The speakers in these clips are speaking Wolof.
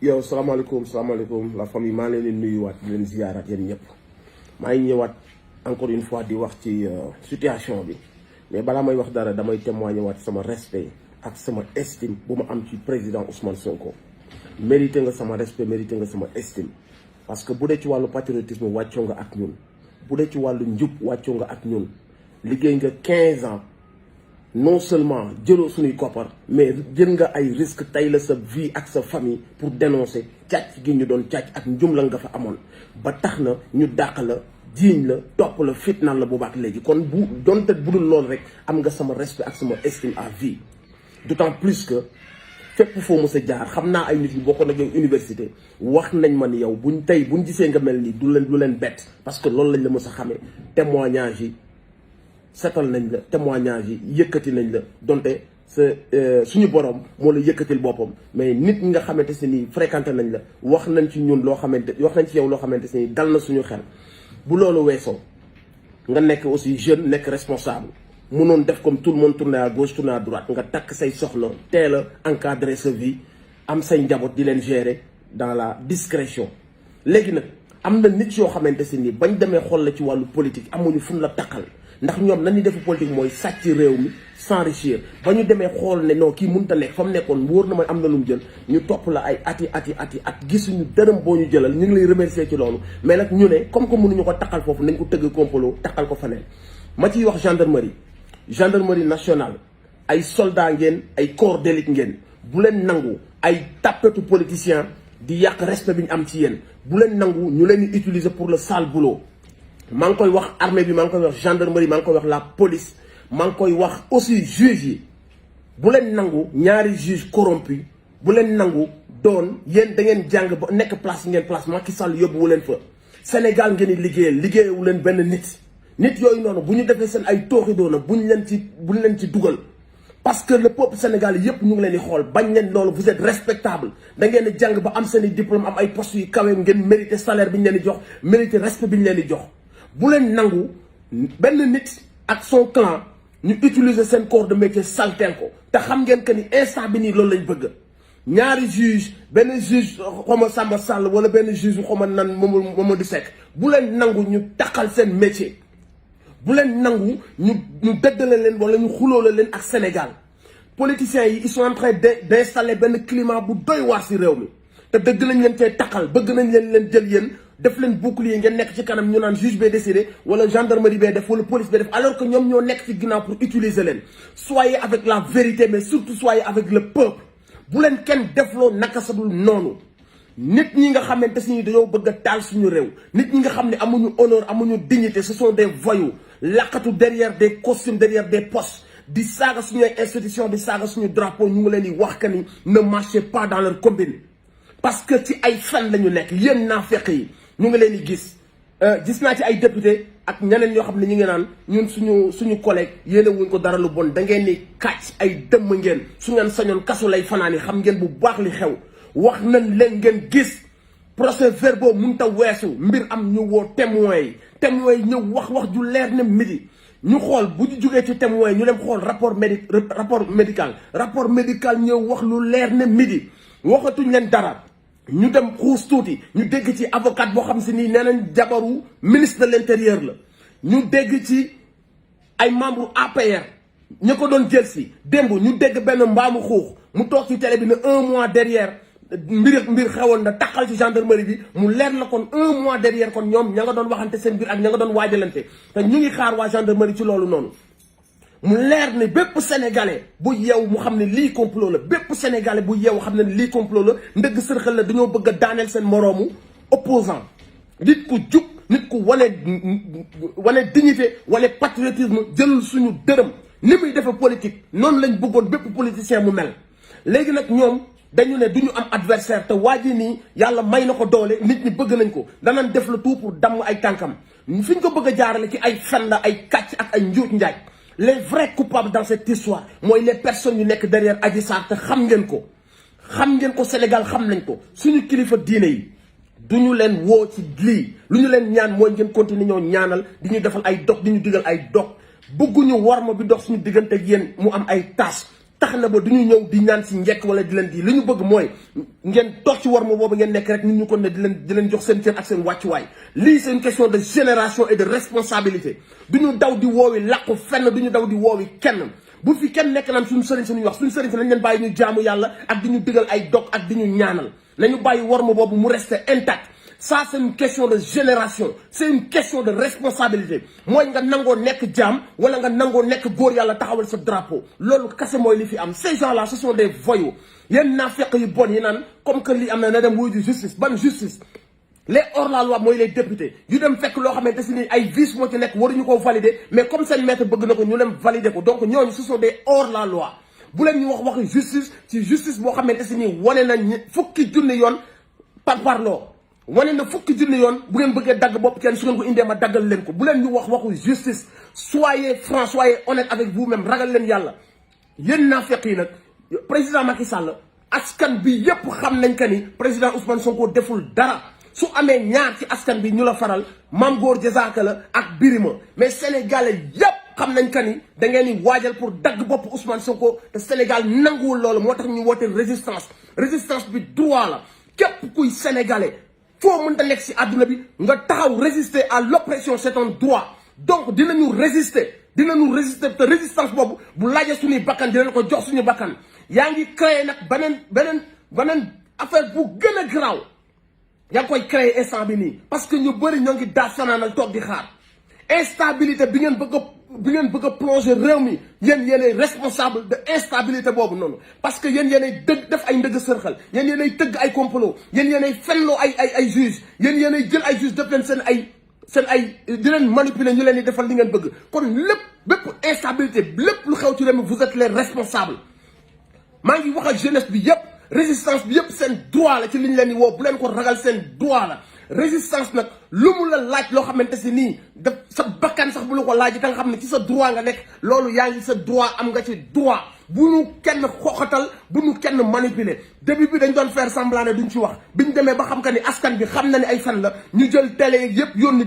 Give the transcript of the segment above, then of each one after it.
yow salaamaaleykum la famille maa ngi leen di nuyuwaat di leen ziyaaraat yéen ñëpp maa ngi ñëwaat encore une fois di wax ci situation bi mais balaa may wax dara damay témoigner waat sama respect ak sama estime bu ma am ci président Ousmane Sonko. mérité nga sama respect mérité nga sama estime parce que bu dee ci wàllu patriotisme wàccoo nga ak ñun bu dee ci wàllu njub wàccoo nga ak ñun liggéey nga 15 ans. non seulement jëloo suñuy koppar mais jël nga ay risque tey la sa vie ak sa famille pour dénoncer càcc gi ñu doon càcc ak njumla nga fa amoon ba tax na ñu dàq la jiiñ la topp la fitnaan la boobaak léegi kon bu donte budul loolu rek am nga sama respect ak sama estime à vie d'autant plus que fépp foo mës a jaar xam naa ay nit yu bokkoon ak yow université wax nañ ma ni yow buñ gisee nga mel nii du leen bett parce que loolu lañ la mës a xamee témoignage yi setal nañ la témoignage yi yëkkati nañ la donte sa suñu borom moo la yëkkatil boppam mais nit ñi nga xamante se ni fréquenté nañ la wax nañ ci ñun wax nañ ci yow loo xamante se ni dal na suñu xel bu loolu weesoo nga nekk aussi jeune nekk responsable mënoon def comme tout le monde tourner à gauche tourner à droite nga takk say soxla teel a encadrer sa vie am say njaboot di leen gérer dans la discrétion léegi nag am na nit yoo xamante se ni bañ demee xool la ci wàllu politique amuñu fu la takkal ndax ñoom nañuy def politique mooy sàcc réew mi s'enrichir ba ñu demee xool ne non kii mënut a nekk fa mu nekkoon wóor na ma am na lu mu jël ñu topp la ay ati gisuñu dërëm boo ñu jëlal ñu ngi lay remercier ci loolu mais nag ñu ne comme que mënuñu ko takkal foofu nañ ko tëgg complot takkal ko faneen ma ciy wax gendarmerie nationale ay soldats ngeen ay corps d'élite ngeen bu leen nangu ay tappetu politiciens di yàq respect bi ñu am ci yéen bu leen nangu ñu leen di utiliser pour le sale boulot maa ngi koy wax armée bi maa ngi koy wax gendarmerie maa ngi koy wax la police maa ngi koy wax aussi juge yi bu leen nangu ñaari juge corrompu bu leen nangu doon yéen da ngeen jàng ba nekk place ngeen place Macky Sall yóbbuwu leen fa Sénégal ngeen di liggéeyewu leen benn nit yooyu noonu bu ñu defee seen ay tooxi doona buñ leen ci dugal parce que le peuple sénégalais yëpp ñu ngi leen di xool bañ leen loolu vous êtes respectable da ngeen di jàng ba am seen i diplôme am ay postes yu kawe ngeen mérité salaire bi ñu leen di jox mérité respect bi ñu leen di jox bu leen nangu benn nit ak son clan ñu utiliser seen corps de métier salteel ko te xam ngeen que ni instant bi nii loolu lañ bëgg ñaari juge benn juge xoma Samba Sall wala benn juge xoma nan Mamadou Seck bu leen nangu ñu taxal seen métier bu leen nangu ñu dëddale leen wala ñu xuloole leen ak Sénégal politiciens yi ils sont en train d'installer benn climat bu doy waar si réew mi te dëgg nañ leen cee taxal bëgg nañ leen jël yéen def leen bouclier ngeen nekk ci kanam ñu naan juge bee décidé wala gendarmerie bee def wala police bee def alors que ñoom ñoo nekk ci ginnaaw pour utiliser leen soyez avec la vérité mais surtout soyez avec le peuple bu leen kenn defloo naka sa dul noonu nit ñi nga xamante si dañoo bëgg a taal suñu réew nit ñi nga xam ne amuñu honneur amuñu dignité ce sont des voyous laqatu derrière des costumes derrière des postes di saaga suñu ay institution di saaga suñu drapeau ñu ngi leen di wax que ni ne marchez pas dans leur combine parce que ci ay fen la ñu nekk yéen naafeq yi ñu ngi leen di gis naa ci ay député ak ñeneen ñoo xam ne ñu ngi naan ñun suñu collègue yéene wuñ ko dara lu bon da ngeen ni kàcc ay dëmm ngeen su ngeen sañoon kasu lay fanaan yi xam ngeen bu baax li xew wax nañ leen ngeen gis procès verbaux mënut a weesu mbir am ñu woo témoins yi ñëw wax ju leer ne midi ñu xool bu ñu jógee ci témoins yi ñu dem xool rapport médical ñëw wax lu leer ne midi waxatuñ leen dara ñu dem xuus tuuti ñu dégg ci avocat boo xam si nii nee nañ jabaru ministre de l'intérieur la ñu dégg ci ay membre APR ñu ko doon jël si démb ñu dégg benn mbaamu xuux mu toog ci télé bi ne 1 mois derrière mbir xewoon na taxal ci gendarmerie bi mu leer na kon 1 mois derrière kon ñoom ña nga doon waxante seen biir ak ña nga doon waajalante te ñu ngi xaar waa gendarmerie ci loolu noonu mu leer ne bépp sénégalais bu yeew mu xam ne lii complot la bépp sénégalais bu yeew xam ne lii complot la ndëgg sërxal la dañoo bëgg a daaneel seen moroomu opposant nit ku jub nit ku wane dignité wane patriotisme jël suñu dërëm ni muy defe politique noonu lañ bëggoon bépp politicien mu mel léegi nag ñoom dañu ne du ñu am adversaire te waa ji nii yàlla may na ko doole nit ñi bëgg nañ ko danañ def le tout pour damm ay tànkam fi ñu ko bëgg a jaarale ci ay fen la ay kàcc ak ay njuuj njaaj les vrais coupables dans cette histoire mooy les personnes yu nekk derrière Adji Sarr te xam ngeen ko Sénégal xam nañ ko suñu kilifa diine yi duñu leen woo ci lii lu ñu leen ñaan mooy ngeen continuer ñoo ñaanal di ñu defal ay dog di ñu digal ay dog bëgguñu warma bi dox suñu diggante ak yéen mu am ay tâche tax na ba du ñu ñëw di ñaan si njekk wala di leen di li ñu bëgg mooy ngeen toog ci war ma boobu ngeen nekk rek ñun ñu ko ne di leen jox seen cër ak seen wàccuwaay. lii c'est une question de génération et de responsabilité du ñu daw di woowi làqu fenn du ñu daw di woowi kenn bu fi kenn nekk naan suñu sëriñ suñuy wax suñu sëriñ si nañ leen bàyyi ñu jaamu yàlla ak di ñu digal ay dog ak di ñu ñaanal nañu bàyyi war ma boobu mu rester intact. Ça c'est une question de génération c'est une question de responsabilité mooy nga nangoo nekk jaam wala nga nangoo nekk góor yàlla taxawal sa drapeau loolu kese mooy li fi am. Ces gens-là ce sont des voyous yéen naafeq yu bon yi naan comme que lii am na dem wuyu justice ban justice. les hors-la-loi mooy les députés yu dem fekk loo xamante si ni ay vices moo ci nekk waruñu koo valider mais comme seen maître bëgg na ko ñu dem valider ko donc ñooñu ce sont des hors-la-loi bu leen ñu waxi justice ci justice boo xamante si ni wane nañ fukki junni yoon parloo. wane na fukki junni yoon bu ngeen bëggee dagg bopp kenn su ngeen ko indee ma daggal leen ko bu leen ñu waxu justice soyez franc soyez honnête avec vous-même ragal leen yàlla yéen naafeq yi nag président Macky Sall askan bi yépp xam nañ que ni président Ousmane Sonko deful dara su amee ñaar ci askan bi ñu la faral Mame Gor Diazaka la ak Birima mais sénégalais yépp xam nañ que ni da ngeen di waajal pour dagg bopp Ousmane Sonko te Sénégal nanguwul loolu moo tax ñu woote résistance bi droit la képp kuy sénégalais. foo mën ta nekk si àdduna bi nga taxaw résister à l'oppression c'est un droit donc dinañu résister te résistance boobu bu laajee suñuy bakkan dinañ ko jox suñu bakkan yaa ngi créer nag beneen affaire bu gën a garaaw yaa ngi koy créer instant bi nii parce que ñu bëri ñoo ngi daal fanaanal toog di xaar instabilité bi ngeen bëgg a plonger réew mi yéenay responsable de instabilité boobu noonu parce que yéenay def ay ndëgg sërxal yéenay tëgg ay complot yéenay fenloo ay juge yéenay jël ay juge def leen seen ay di leen manipuler ñu leen di defal li ngeen bëgg kon bépp instabilité lépp lu xew ci réew mi vous êtes les responsables maa ngi wax ak jeunesse bi yépp résistance bi yépp seen droit la ci li ñu leen di woo bu leen ko ragal seen droit la résistance nag lu mu la laaj loo xamante si nii daf sa bakkan sax bu la ko laaj da nga xam ne ci sa droit nga nekk loolu yaa ngi sa droit am nga ci droit bu ñu kenn xoxatal bu ñu kenn manipuler début bi dañ doon faire semblant ne duñ ci wax biñ demee ba xam que ni askan bi xam na ni ay fan la ñu jël télé yëpp yónni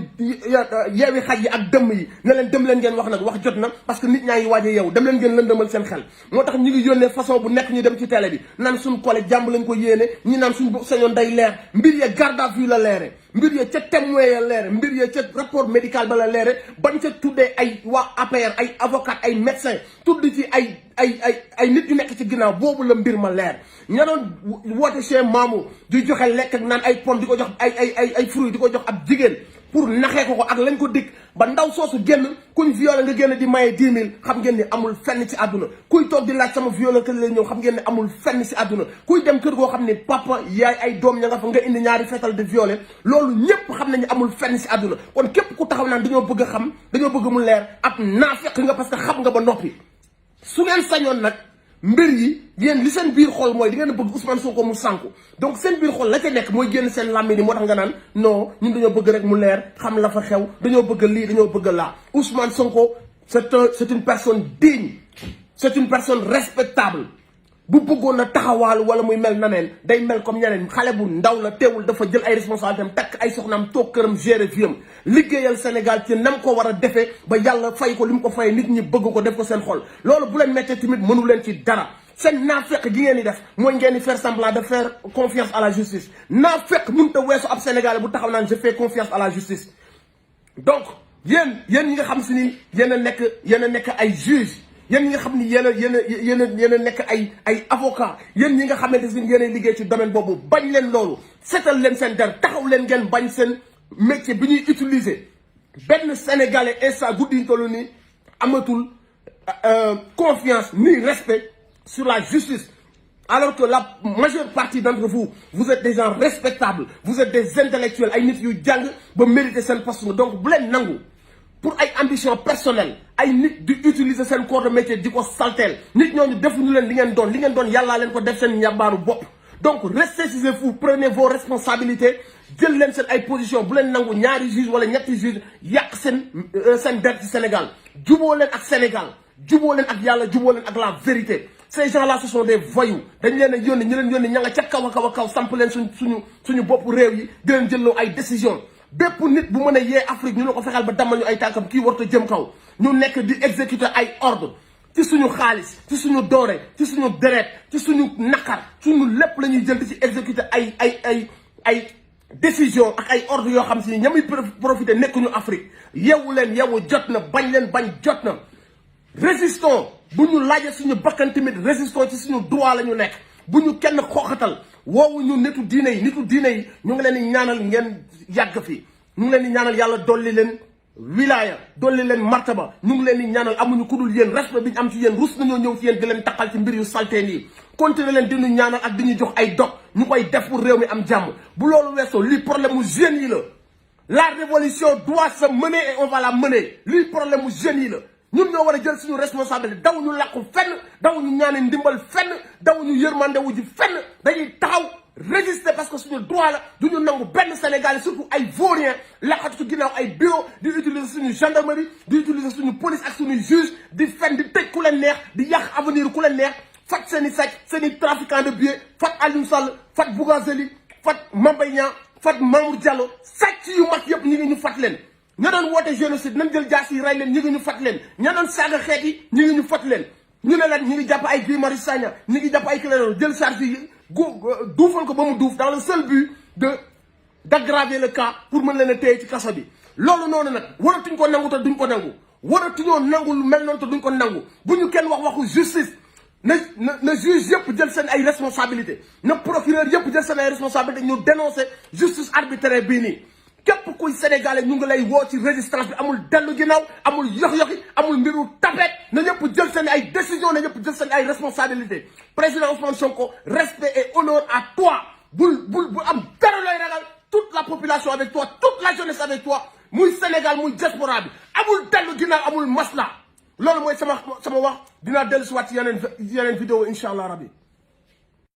yeewi xaj yi ak dëmm yi ne leen dem leen ngeen wax nag wax jot na parce que nit ñaa ngi waaj a yeewu dem leen ngeen lëndëmal seen xel moo tax ñu ngi yónnee façon bu nekk ñu dem ci télé bi naan suñ collègue jàmb lañ ko yéene ñi naan suñ sañoon day leer mbir ya garde à vue la leere mbir ya ca témoin ya leere mbir ya ca rapport médical ba la leere bañ ca tuddee ay waa APR ay avocat ay médecin tudd ci ay nit yu nekk ci ginnaaw boobu la mbir ma leer ña doon woote chez Mamou di joxe lekk ak naan ay pom di ko jox ay fruits di ko jox ab jigéen pour naxee ko ak lañ ko dikk ba ndaw soosu génn kuñ violé nga génn di maye 10 000 xam ngeen ni amul fenn ci àdduna kuy toog di laaj sama violé kër la ñëw xam ngeen ne amul fenn ci àdduna kuy dem kër goo xam ne papa yaay ay doom ña nga fa nga indi ñaari fetal de violé loolu ñépp xam nañu amul fenn ci àdduna kon képp ku taxaw naan dañoo bëgg a xam dañoo bëgg mu leer ab naafeq nga parce que xam nga ba noppi su ngeen sañoon nag mbir yi yéen li seen biir xol mooy di ngeen bëgg Ousmane Sonko mu sànku donc seen biir xol la ca nekk mooy génn seen làmmiñ yi moo tax nga naan non ñun dañoo bëgg rek mu leer xam la fa xew dañoo bëgg lii dañoo bëgg laa Ousmane Sonko c'est une personne digne c'est une personne respectable bu bëggoon na taxawaal wala muy mel naneen day mel comme ñeneen xale bu ndaw la teewul dafa jël ay responsabilités am takk ay soxnaam toog këram gérer fiyam liggéeyal Sénégal ci nam ko war a defee ba yàlla fay ko li mu ko fayee nit ñi bëgg ko def ko seen xol loolu bu leen méttee tamit mënu leen ci dara seen naafeq gi ngeen di def mooy ngeen di faire semblant de faire confiance à la justice naafeq mënut a weesu ab Sénégalais bu taxaw naan je fais confiance à la justice donc yéen ñi nga xam si ni yéen a nekk ay juge yéen ñi nga xam ni yéen a nekk ay avocat yéen ñi nga xamante si yéen a liggéey ci domaine boobu bañ leen loolu seetal leen seen der taxaw leen ngeen bañ seen métier bi ñuy utiliser benn sénégalais instant guddi ñu toll nii amatul confiance ni respect sur la justice alors que la majeure partie d'entre vous êtes des gens respectables vous êtes des intellectuels ay nit yu jàng ba mériter seen poste donc bu leen nangu pour ay ambition personnelle ay nit di utiliser seen corps de métier di ko salteel nit ñooñu defuñu leen li ngeen doon yàllaa leen ko def seen njàmbaaru bopp donc restez chez vous prenez vos responsabilités jël leen seen ay position bu leen nangu ñaari juge wala ñetti juge yàq seen der ci Sénégal juboo leen ak Sénégal juboo leen ak yàlla juboo leen ak la vérité ces gens-là ce sont des voyous dañ leen a yónni ñu leen yónni ña nga ca kaw a kaw samp leen suñu bopp réew yi di leen jëlloo ay décision bépp nit bu mën a yee Afrique ñu ne ko fexeel ba damal ñu ay tànkam kii warta jëm kaw ñu nekk di exécuter ay ordre ci suñu xaalis ci suñu doore ci suñu deret ci suñu naqar suñu lépp la ñuy jël di ci exécuter ay décision ak ay ordre yoo xam si ñamuy profiter nekkuñu Afrique yeewu leen yeewu jot na bañ leen bañ jot na résistons bu ñu laajee suñu bakkan tamit résistons ci suñu droit la ñu nekk bu ñu kenn xooxatal woowu ñu nitu diine yi ñu ngi leen di ñaanal ngeen yàgg fi ñu ngi leen di ñaanal yàlla dolli leen wilaya dolli leen martaba ñu ngi leen di ñaanal amuñu ku dul yéen respect bi ñu am ci yéen rus nañoo ñëw ci yéen di leen taqal ci mbir yu salteen yi continuer leen di ñu ñaanal ak di ñu jox ay dog ñu koy def pour réew mi am jàmm bu loolu weesoo lii problème mu jeunes yi la révolution doit se mener et on va la mener lii problème mu jeunes yi la ñun ñoo war a jël suñu responsabilité daw ñu làqu fenn daw ñu ñaane ndimbal fenn daw ñu yërmande wu ji fenn dañuy taxaw résister parce que suñu droit la du ñu nangu benn Sénégal surtout ay vauriens laqatu ci ginnaaw ay bureau di utiliser suñu gendarmerie di utiliser suñu police ak suñu juge di fen di tëj ku leen neex di yàq avenir ku leen neex fat seen i sàcc seen i trafiquant de billets fat Aliou Sall fat Bougazeli fat Mame Mbaye Niang fat Mamour Diallo sàcc yu mag yëpp ñi ngi ñu fat leen ña doon woote génocide nañ jël jaas yi rey leen ñi ngi ñu fat leen ña doon saaga xeet yi ñi ngi ñu fat leen ñu ne leen ñi ngi jàpp ay Guy Marius Sagna ñi ngi jàpp ay Clédor jël charge yi duufal ko ba mu duuf dans le seul but d'aggraver le cas pour mën leen a téye ci kaso bi loolu noonu nag waratuñ ko nangu te duñ ko nangu waratuñoo nangu lu mel noonu te duñ ko nangu bu ñu kenn wax waxu justice na juge yëpp jël seen ay responsabilité na procureur yëpp jël seen ay responsabilité ñu dénoncer justice arbitraire bii nii képp kuy sénégalais ñu ngi lay woo ci résistance bi amul dellu ginnaaw amul yox-yoxi amul mbiru tapet na ñëpp jël seen ay décision na ñëpp jël seen ay responsabilité président Ousmane Sonko respect et honneur à toi bul am dara looy ragal toute la population avec toi toute la jeunesse avec toi muy Sénégal muy diaspora bi amul dellu ginnaaw amul masla loolu mooy sama wax dinaa dellu si waat ci yeneen vidéo incha allah rabbi